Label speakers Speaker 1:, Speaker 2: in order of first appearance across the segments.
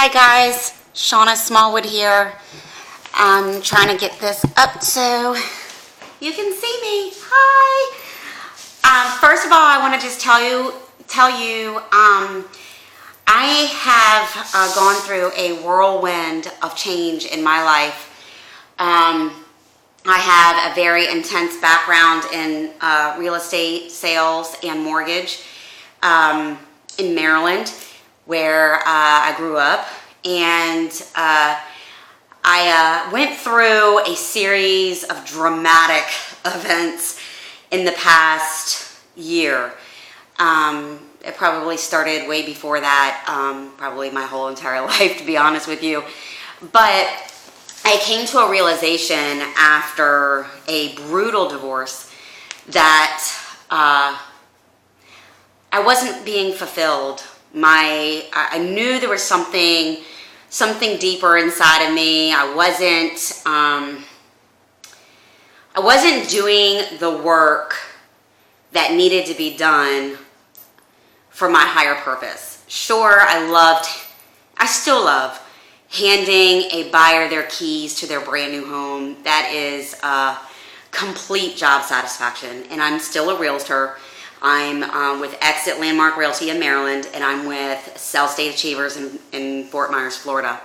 Speaker 1: Hi guys, Seanna Smallwood here. I'm trying to get this up so you can see me. Hi. First of all, I want to just tell you, I have gone through a whirlwind of change in my life. I have a very intense background in real estate sales and mortgage in Maryland, where I grew up, and I went through a series of dramatic events in the past year. It probably started way before that, probably my whole entire life, to be honest with you. But I came to a realization after a brutal divorce that I wasn't being fulfilled. I knew there was something deeper inside of me. I wasn't doing the work that needed to be done for my higher purpose. Sure, I still love handing a buyer their keys to their brand new home. That is complete job satisfaction. And I'm still a realtor. I'm with Exit Landmark Realty in Maryland, and I'm with Sell State Achievers in Fort Myers, Florida.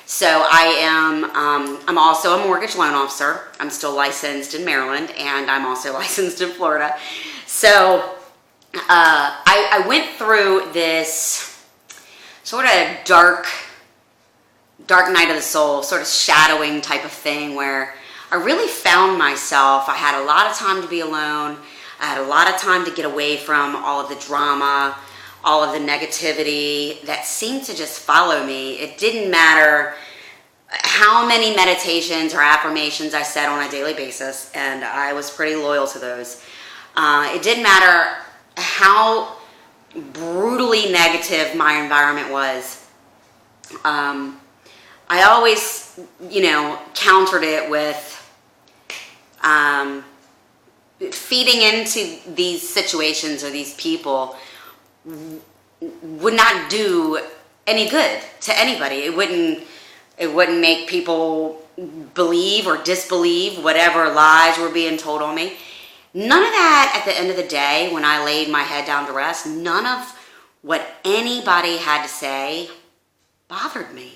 Speaker 1: So I'm also a mortgage loan officer. I'm still licensed in Maryland, and I'm also licensed in Florida. So I went through this sort of dark night of the soul, sort of shadowing type of thing, where I really found myself. I had a lot of time to be alone. I had a lot of time to get away from all of the drama, all of the negativity that seemed to just follow me. It didn't matter how many meditations or affirmations I said on a daily basis, and I was pretty loyal to those. It didn't matter how brutally negative my environment was. I always, countered it with feeding into these situations or these people would not do any good to anybody. It wouldn't make people believe or disbelieve whatever lies were being told on me. None of that, at the end of the day, when I laid my head down to rest, none of what anybody had to say bothered me.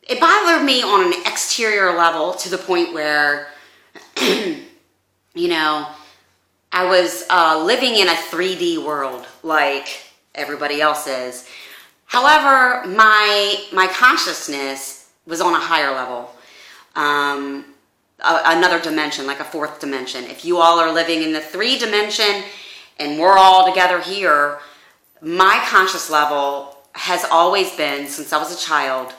Speaker 1: It bothered me on an exterior level to the point where, I was living in a 3D world like everybody else is. However, my consciousness was on a higher level, another dimension, like a fourth dimension. If you all are living in the 3 dimension and we're all together here, my conscious level has always been, since I was a child,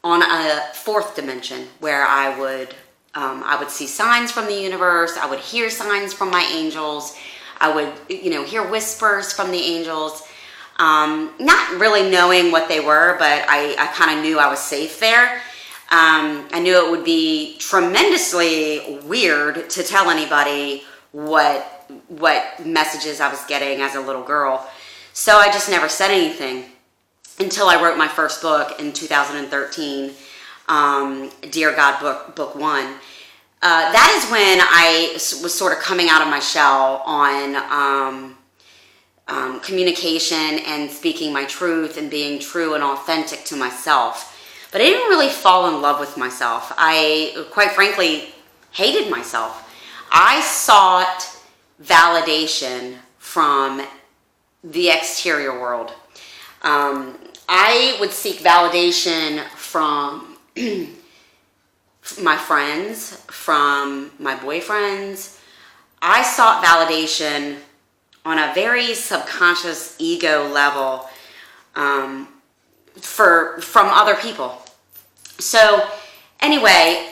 Speaker 1: on a 4th dimension, where I would see signs from the universe. I would hear signs from my angels. I would, hear whispers from the angels. Not really knowing what they were, but I kind of knew I was safe there. I knew it would be tremendously weird to tell anybody what messages I was getting as a little girl. So I just never said anything until I wrote my first book in 2013, Dear God, Book 1. That is when I was sort of coming out of my shell on communication and speaking my truth and being true and authentic to myself. But I didn't really fall in love with myself. I, quite frankly, hated myself. I sought validation from the exterior world. I would seek validation from my friends, from my boyfriends. I sought validation on a very subconscious ego level from other people. So anyway,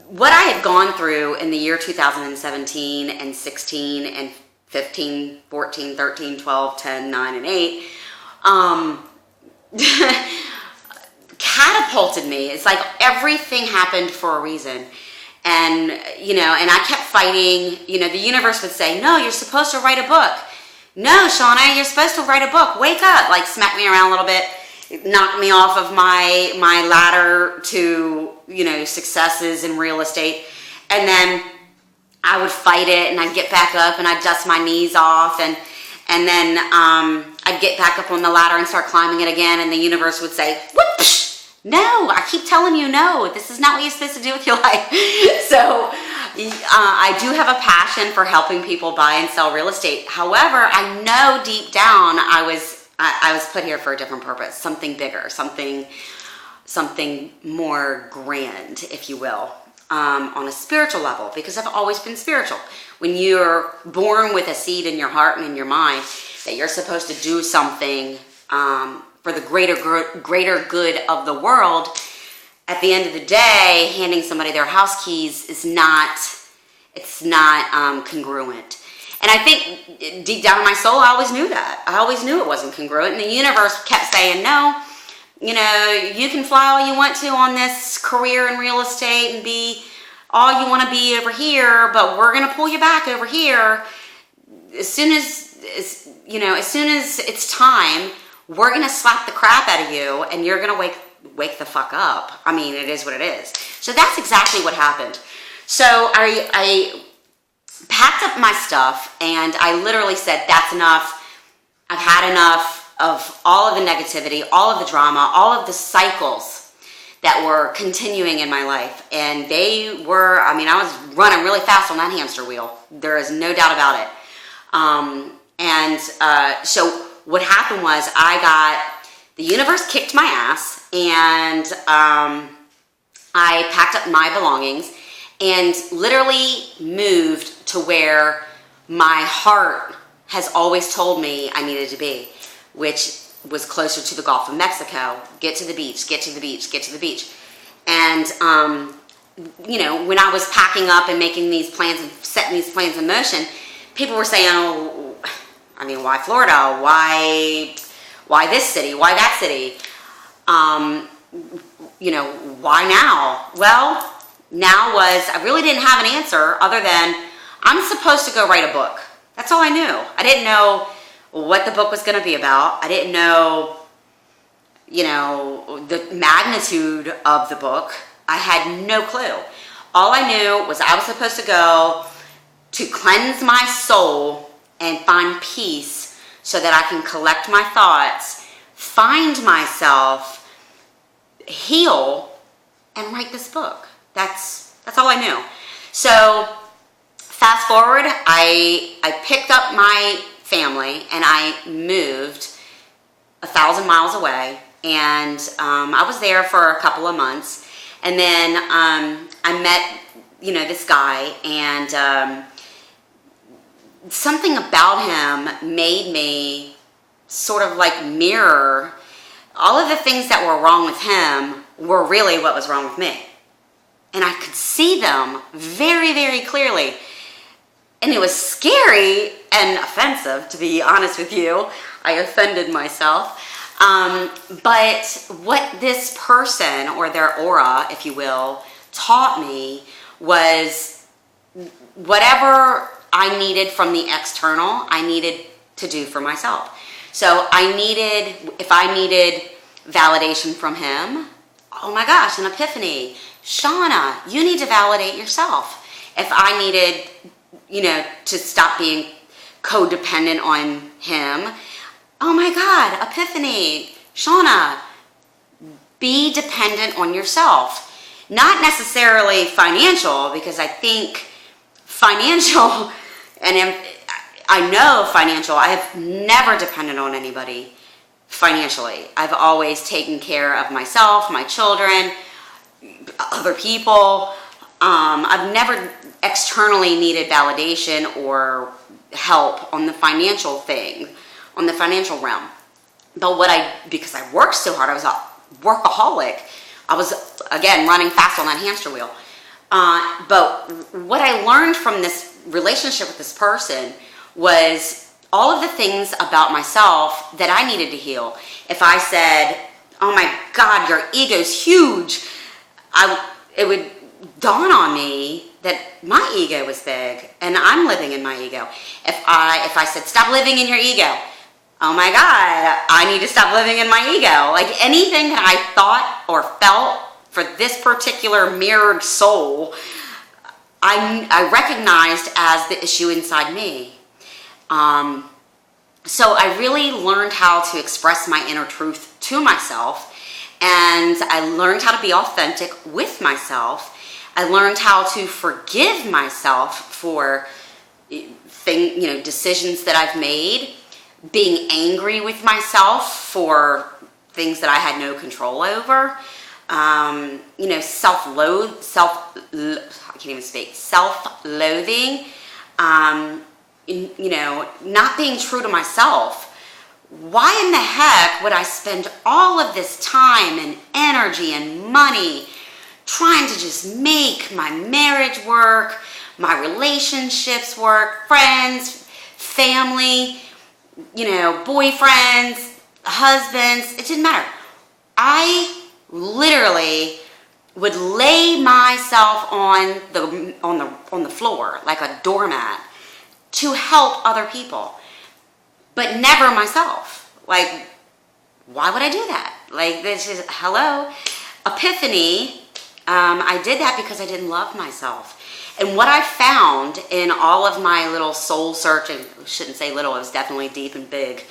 Speaker 1: what I had gone through in the year 2017 and 16 and 15, 14, 13, 12, 10, 9, and 8, catapulted me. It's like everything happened for a reason. And, and I kept fighting. The universe would say, no, you're supposed to write a book. no, Shauna, you're supposed to write a book. Wake up. Like, smack me around a little bit, knock me off of my ladder to, you know, successes in real estate. And then I would fight it, and I'd get back up, and I'd dust my knees off, and then I'd get back up on the ladder and start climbing it again, and the universe would say, "What? No, I keep telling you, no, this is not what you're supposed to do with your life." So I do have a passion for helping people buy and sell real estate. However, I know deep down I was put here for a different purpose, something bigger, something more grand, if you will, on a spiritual level, because I've always been spiritual. When you're born with a seed in your heart and in your mind that you're supposed to do something for the greater good of the world, at the end of the day, handing somebody their house keys is not congruent. And I think deep down in my soul, I always knew that. I always knew it wasn't congruent. And the universe kept saying, no, you know, you can fly all you want to on this career in real estate and be all you want to be over here, but we're going to pull you back over here. As soon as it's time, we're going to slap the crap out of you, and you're going to wake the fuck up. I mean, it is what it is. So that's exactly what happened. So I packed up my stuff, and I literally said, that's enough. I've had enough of all of the negativity, all of the drama, all of the cycles that were continuing in my life. And they were, I mean, I was running really fast on that hamster wheel. There is no doubt about it. So what happened was the universe kicked my ass, and I packed up my belongings and literally moved to where my heart has always told me I needed to be, which was closer to the Gulf of Mexico. Get to the beach, get to the beach, get to the beach. And, when I was packing up and making these plans and setting these plans in motion, people were saying, oh, I mean, why Florida? Why this city? Why that city? Why now? Well, now I really didn't have an answer other than I'm supposed to go write a book. That's all I knew. I didn't know what the book was going to be about. I didn't know, the magnitude of the book. I had no clue. All I knew was I was supposed to go to cleanse my soul and find peace so that I can collect my thoughts, find myself, heal, and write this book. That's all I knew. So fast forward, I picked up my family and I moved 1,000 miles away, and I was there for a couple of months, and then I met this guy, and something about him made me sort of like mirror all of the things that were wrong with him were really what was wrong with me. And I could see them very, very clearly. And it was scary and offensive, to be honest with you. I offended myself. But what this person, or their aura, if you will, taught me was whatever I needed from the external, I needed to do for myself. So if I needed validation from him, oh my gosh, an epiphany. Shauna, you need to validate yourself. If I needed, to stop being codependent on him, oh my God, epiphany. Shauna, be dependent on yourself. Not necessarily financial, because I think financial, and I know financial, I have never depended on anybody financially. I've always taken care of myself, my children, other people. I've never externally needed validation or help on the financial thing, on the financial realm. But because I worked so hard, I was a workaholic. I was, again, running fast on that hamster wheel. But what I learned from this relationship with this person was all of the things about myself that I needed to heal. If I said, oh my God, your ego's huge, it would dawn on me that my ego was big and I'm living in my ego. If I said, stop living in your ego, oh my God, I need to stop living in my ego. Like anything that I thought or felt for this particular mirrored soul, I recognized as the issue inside me. So I really learned how to express my inner truth to myself, and I learned how to be authentic with myself. I learned how to forgive myself for decisions that I've made, being angry with myself for things that I had no control over. Self-loathing, not being true to myself. Why in the heck would I spend all of this time and energy and money trying to just make my marriage work, my relationships work, friends, family, boyfriends, husbands? It didn't matter. I literally would lay myself on the floor like a doormat to help other people, but never myself. Like, why would I do that? Like, this is, hello? Epiphany, I did that because I didn't love myself. And what I found in all of my little soul searching, I shouldn't say little, it was definitely deep and big,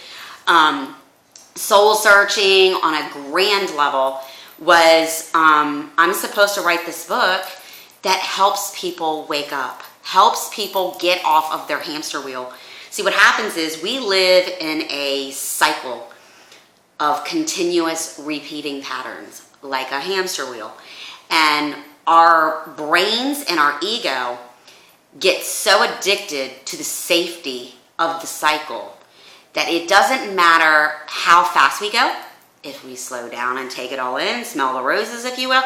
Speaker 1: soul searching on a grand level was, I'm supposed to write this book that helps people wake up, helps people get off of their hamster wheel. See, what happens is we live in a cycle of continuous repeating patterns, like a hamster wheel. And our brains and our ego get so addicted to the safety of the cycle that it doesn't matter how fast we go. If we slow down and take it all in, smell the roses, if you will,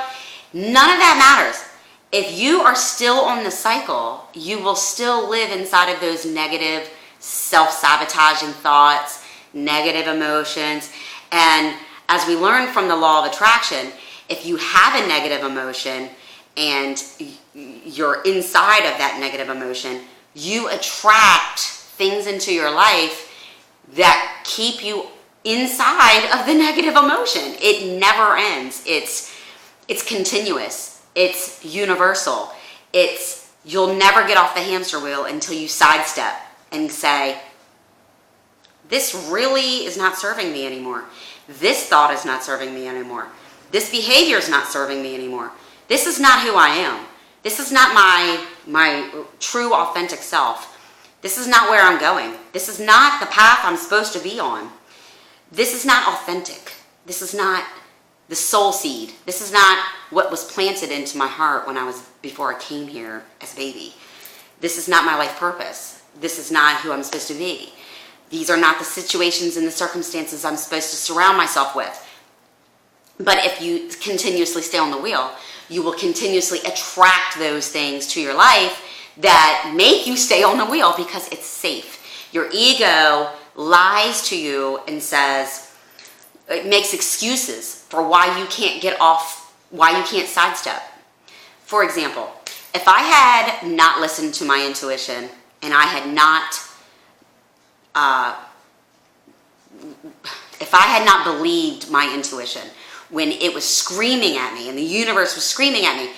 Speaker 1: none of that matters. If you are still on the cycle, you will still live inside of those negative, self-sabotaging thoughts, negative emotions. And as we learn from the law of attraction, if you have a negative emotion and you're inside of that negative emotion, you attract things into your life that keep you inside of the negative emotion. It never ends. It's continuous. It's universal. You'll never get off the hamster wheel until you sidestep and say, this really is not serving me anymore. This thought is not serving me anymore. This behavior is not serving me anymore. This is not who I am. This is not my true authentic self. This is not where I'm going. This is not the path I'm supposed to be on. This is not authentic. This is not the soul seed. This is not what was planted into my heart before I came here as a baby. This is not my life purpose. This is not who I'm supposed to be. These are not the situations and the circumstances I'm supposed to surround myself with. But if you continuously stay on the wheel, you will continuously attract those things to your life that make you stay on the wheel because it's safe. Your ego lies to you and it makes excuses for why you can't get off, why you can't sidestep. For example, if I had not listened to my intuition and I had not, if I had not believed my intuition when it was screaming at me and the universe was screaming at me,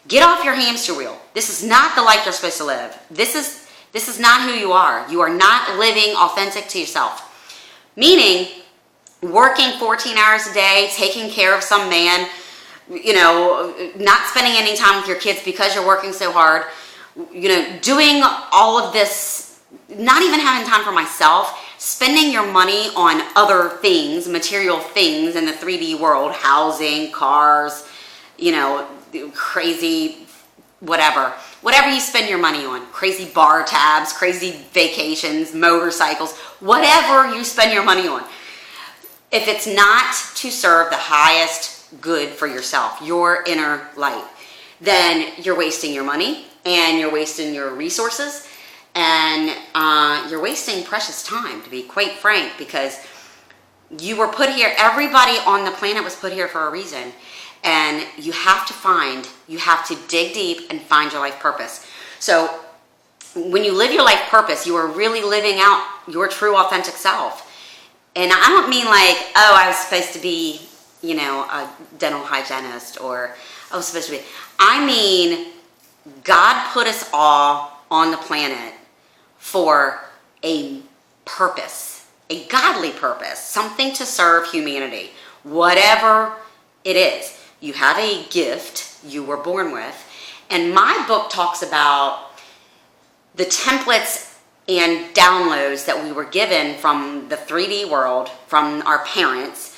Speaker 1: get off your hamster wheel. This is not the life you're supposed to live. This is not who you are. You are not living authentic to yourself. Meaning, working 14 hours a day, taking care of some man, not spending any time with your kids because you're working so hard, doing all of this, not even having time for myself, spending your money on other things, material things in the 3D world, housing, cars, crazy whatever you spend your money on, crazy bar tabs, crazy vacations, motorcycles, whatever you spend your money on. If it's not to serve the highest good for yourself, your inner light, then you're wasting your money and you're wasting your resources and you're wasting precious time, to be quite frank, because you were put here, everybody on the planet was put here for a reason. And you have to dig deep and find your life purpose. So when you live your life purpose, you are really living out your true authentic self. And I don't mean like, oh, I was supposed to be, a dental hygienist, or I was supposed to be. I mean, God put us all on the planet for a purpose, a godly purpose, something to serve humanity, whatever it is. You have a gift you were born with. And my book talks about the templates and downloads that we were given from the 3D world, from our parents,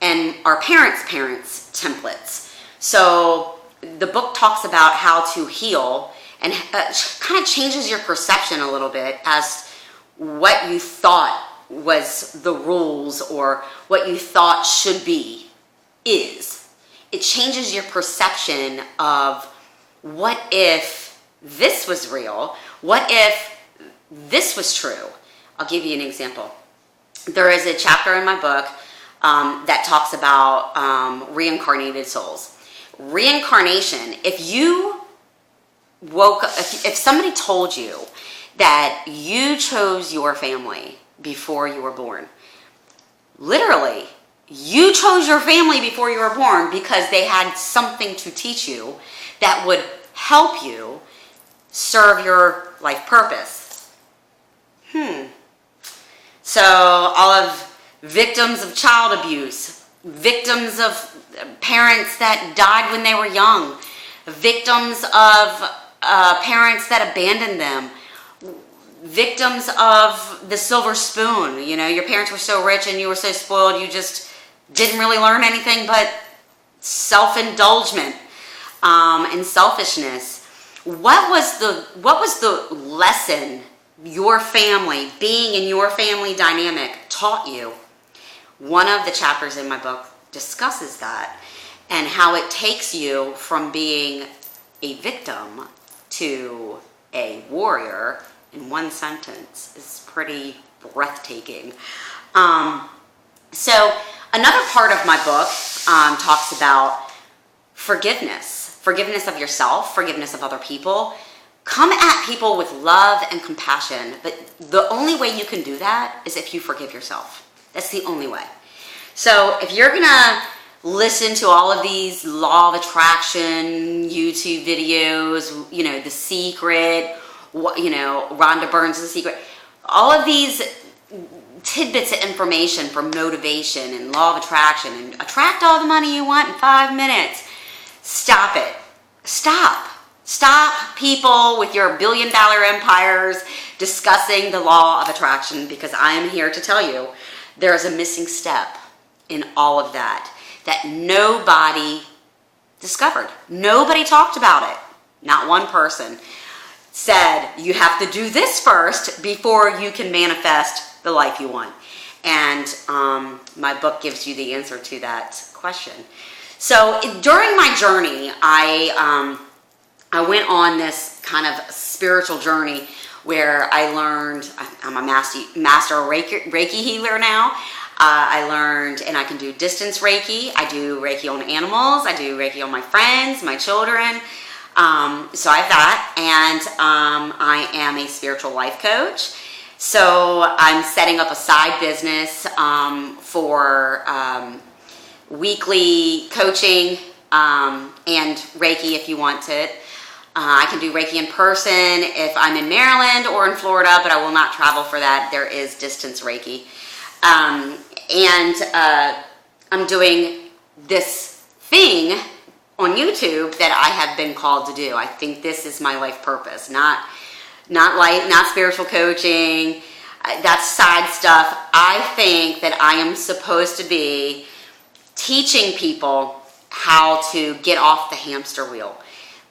Speaker 1: and our parents' parents' templates. So the book talks about how to heal, and kind of changes your perception a little bit as what you thought was the rules or what you thought should be is. It changes your perception of, what if this was real? What if this was true? I'll give you an example. There is a chapter in my book that talks about reincarnated souls. Reincarnation, if you woke up, if somebody told you that you chose your family before you were born, literally, you chose your family before you were born because they had something to teach you that would help you serve your life purpose. So all of victims of child abuse, victims of parents that died when they were young, victims of parents that abandoned them, victims of the silver spoon. Your parents were so rich and you were so spoiled, you just didn't really learn anything but self-indulgence and selfishness. What was the lesson your family, being in your family dynamic, taught you? One of the chapters in my book discusses that, and how it takes you from being a victim to a warrior in one sentence. Is pretty breathtaking. So another part of my book talks about forgiveness of yourself, forgiveness of other people. Come at people with love and compassion, but the only way you can do that is if you forgive yourself. That's the only way. So if you're gonna listen to all of these law of attraction YouTube videos, The Secret, Rhonda Byrne's The Secret, all of these tidbits of information for motivation and law of attraction and attract all the money you want in 5 minutes, stop it. Stop people with your billion-dollar empires discussing the law of attraction, because I am here to tell you there is a missing step in all of that nobody discovered. Nobody talked about it. Not one person said you have to do this first before you can manifest the life you want. And my book gives you the answer to that question. So during my journey, I went on this kind of spiritual journey where I learned, I'm a master Reiki healer now. I learned, and I can do distance Reiki. I do Reiki on animals. I do Reiki on my friends, my children. So I have that, and I am a spiritual life coach. So I'm setting up a side business for weekly coaching and Reiki if you want it. I can do Reiki in person if I'm in Maryland or in Florida, but I will not travel for that. There is distance Reiki. And I'm doing this thing on YouTube that I have been called to do. I think this is my life purpose, not spiritual coaching. That's side stuff. I think that I am supposed to be teaching people how to get off the hamster wheel.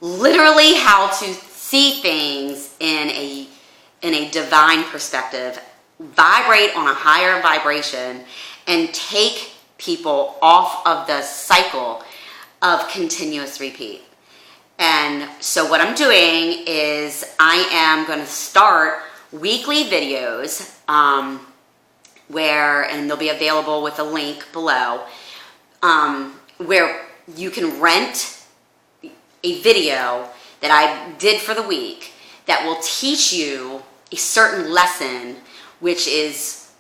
Speaker 1: Literally how to see things in a divine perspective, vibrate on a higher vibration, and take people off of the cycle of continuous repeat. And so what I'm doing is I am going to start weekly videos and they'll be available with a link below, where you can rent a video that I did for the week that will teach you a certain lesson, which is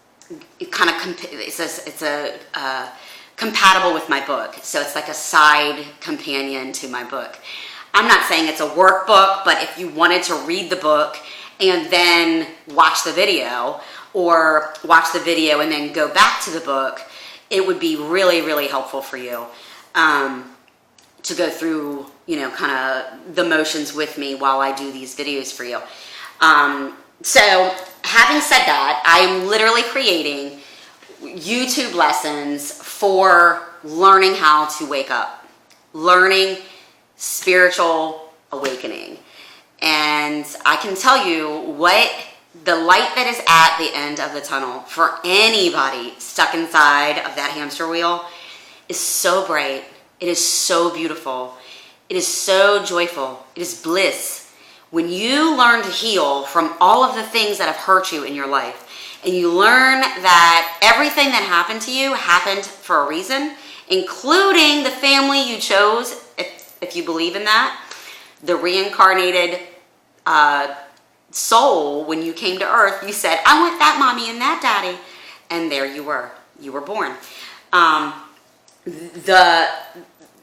Speaker 1: compatible with my book. So it's like a side companion to my book. I'm not saying it's a workbook, but if you wanted to read the book and then watch the video, or watch the video and then go back to the book, it would be really, really helpful for you to go through, kind of the motions with me while I do these videos for you. So having said that, I am literally creating YouTube lessons for learning how to wake up, learning spiritual awakening. And I can tell you what the light that is at the end of the tunnel for anybody stuck inside of that hamster wheel is so bright. It is so beautiful. It is so joyful. It is bliss. When you learn to heal from all of the things that have hurt you in your life, and you learn that everything that happened to you happened for a reason, including the family you chose, if you believe in that, the reincarnated soul, when you came to earth, you said, I want that mommy and that daddy. And there you were born.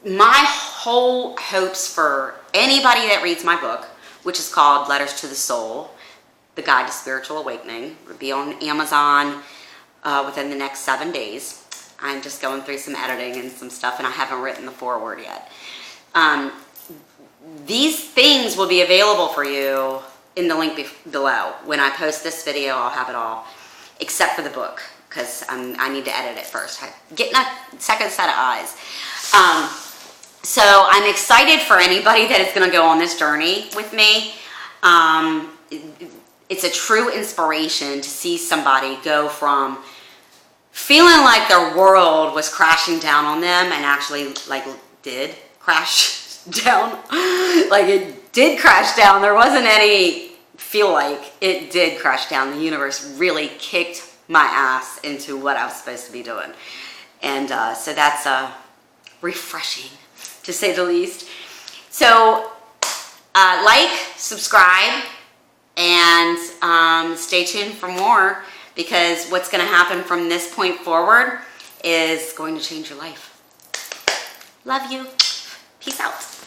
Speaker 1: My whole hopes for anybody that reads my book, which is called Letters to the Soul, The Guide to Spiritual Awakening, will be on Amazon within the next 7 days. I'm just going through some editing and some stuff, and I haven't written the foreword yet. These things will be available for you in the link below. When I post this video, I'll have it all, except for the book, because I need to edit it first. Getting a second set of eyes. So I'm excited for anybody that is going to go on this journey with me. It's a true inspiration to see somebody go from feeling like their world was crashing down on them, and actually did crash down. It did crash down. There wasn't any feel like. It did crash down. The universe really kicked my ass into what I was supposed to be doing. And so that's refreshing, to say the least. So subscribe, and stay tuned for more, because what's going to happen from this point forward is going to change your life. Love you. Peace out.